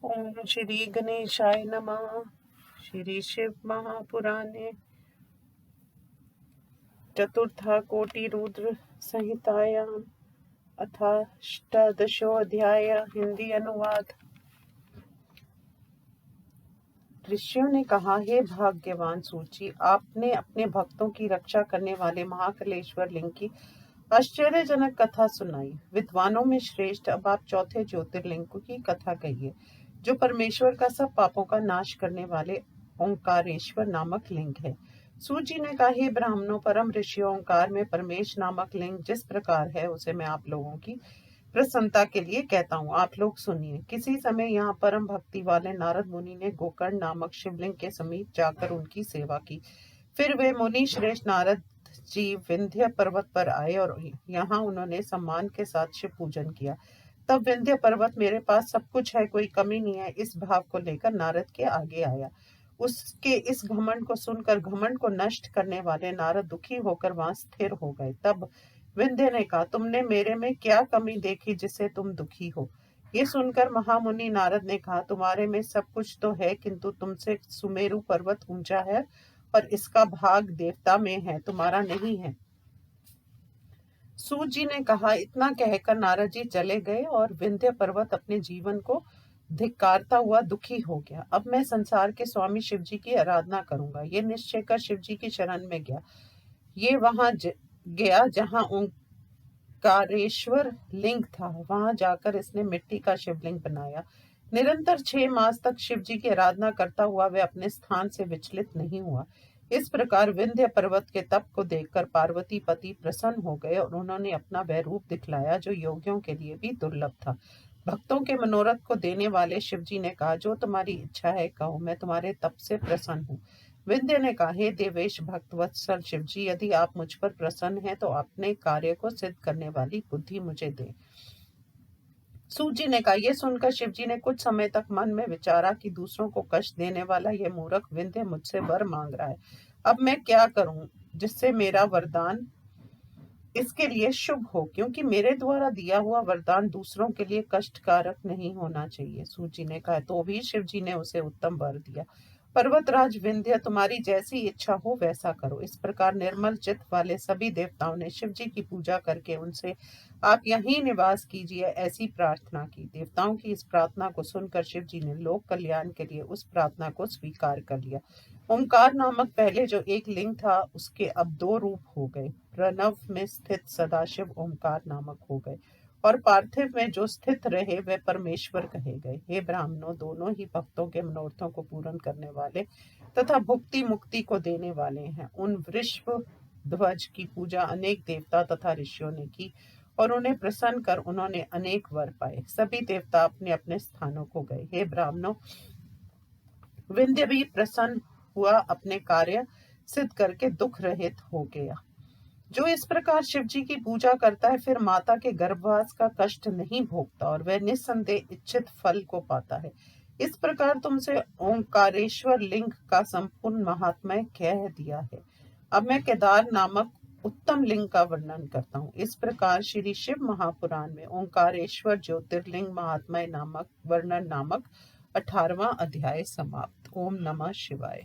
ओम श्री गणेशाय नमः। श्री शिव महापुराणे चतुर्था कोटि रुद्र संहितायाम अथाष्टादशोऽध्याय। हिंदी अनुवाद। ऋषियों ने कहा, हे भाग्यवान सूची, आपने अपने भक्तों की रक्षा करने वाले महाकलेश्वर लिंग की आश्चर्यजनक कथा सुनाई। विद्वानों में श्रेष्ठ, अब आप चौथे ज्योतिर्लिंग की कथा कहिए, जो परमेश्वर का सब पापों का नाश करने वाले ओंकारेश्वर नामक लिंग है। सूत जी ने कहा, हे ब्राह्मणों, परम ऋषि ओंकार में परमेश नामक लिंग जिस प्रकार है, उसे मैं आप लोगों की प्रसन्नता के लिए कहता हूँ। आप लोग सुनिए। किसी समय यहाँ परम भक्ति वाले नारद मुनि ने गोकर्ण नामक शिवलिंग के समीप जाकर उनकी सेवा की। फिर वे मुनि श्रेष्ठ नारद जी विंध्य पर्वत पर आए और यहाँ उन्होंने सम्मान के साथ शिव पूजन किया। तब विंध्य पर्वत मेरे पास सब कुछ है, कोई कमी नहीं है, इस भाव को लेकर नारद के आगे आया। उसके इस घमंड को सुनकर घमंड को नष्ट करने वाले नारद दुखी होकर वहां स्थिर हो गए। तब विंध्य ने कहा, तुमने मेरे में क्या कमी देखी जिससे तुम दुखी हो? ये सुनकर महामुनि नारद ने कहा, तुम्हारे में सब कुछ तो है, किंतु तुमसे सुमेरु पर्वत ऊंचा है और इसका भाग देवता में है, तुम्हारा नहीं है। सूत जी ने कहा, इतना कहकर नारद जी चले गए और विंध्य पर्वत अपने जीवन को धिक्कारता हुआ दुखी हो गया। अब मैं संसार के स्वामी शिव जी की आराधना करूंगा। ये निश्चय कर शिव जी की शरण में गया। ये वहां गया जहां ओंकारेश्वर लिंग था। वहां जाकर इसने मिट्टी का शिवलिंग बनाया। निरंतर 6 मास तक शिव जी की आराधना करता हुआ वह अपने स्थान से विचलित नहीं हुआ। इस प्रकार विंध्य पर्वत के तप को देखकर पार्वती पति प्रसन्न हो गए और उन्होंने अपना वह रूप दिखलाया जो योगियों के लिए भी दुर्लभ था। भक्तों के मनोरथ को देने वाले शिव जी ने कहा, जो तुम्हारी इच्छा है कहो, मैं तुम्हारे तप से प्रसन्न हूँ। विंध्य ने कहा, हे देवेश भक्त वत्सल शिव जी, यदि आप मुझ पर प्रसन्न हैं तो अपने कार्य को सिद्ध करने वाली बुद्धि मुझे दें। सूत जी ने कहा, यह सुनकर शिव जी ने कुछ समय तक मन में विचारा कि दूसरों को कष्ट देने वाला यह मूर्ख विंध्य मुझसे वर मांग रहा है। अब मैं क्या करूं जिससे मेरा वरदान इसके लिए शुभ हो, क्योंकि मेरे द्वारा दिया हुआ वरदान दूसरों के लिए कष्टकारक नहीं होना चाहिए। सूत जी ने कहा, तो भी शिव जी ने उसे उत्तम वर दिया। पर्वतराज विंध्य, तुम्हारी जैसी इच्छा हो वैसा करो। इस प्रकार निर्मल चित्त वाले सभी देवताओं ने शिव जी की पूजा करके उनसे आप यहीं निवास कीजिए ऐसी प्रार्थना की। देवताओं की इस प्रार्थना को सुनकर शिव जी ने लोक कल्याण के लिए उस प्रार्थना को स्वीकार कर लिया। ओंकार नामक पहले जो एक लिंग था, उसके अब 2 रूप हो गए। प्रणव में स्थित सदाशिव ओंकार नामक हो गए और पार्थिव में जो स्थित रहे वे परमेश्वर कहे गए। हे ब्राह्मणों, दोनों ही भक्तों के मनोरथों को पूर्ण करने वाले तथा भुक्ति मुक्ति को देने वाले हैं। उन वृषभ ध्वज की पूजा अनेक देवता तथा ऋषियों ने की और उन्हें प्रसन्न कर उन्होंने अनेक वर पाए। सभी देवता अपने अपने स्थानों को गए। हे ब्राह्मणों, विंध्य भी प्रसन्न हुआ, अपने कार्य सिद्ध करके दुख रहित हो गया। जो इस प्रकार शिव जी की पूजा करता है, फिर माता के गर्भवास का कष्ट नहीं भोगता और वह निस्संदेह इच्छित फल को पाता है। इस प्रकार तुमसे ओंकारेश्वर लिंग का संपूर्ण महात्म्य कह दिया है। अब मैं केदार नामक उत्तम लिंग का वर्णन करता हूँ। इस प्रकार श्री शिव महापुराण में ओंकारेश्वर ज्योतिर्लिंग महात्म्य नामक वर्णन नामक 18वां अध्याय समाप्त। ओम नमः शिवाय।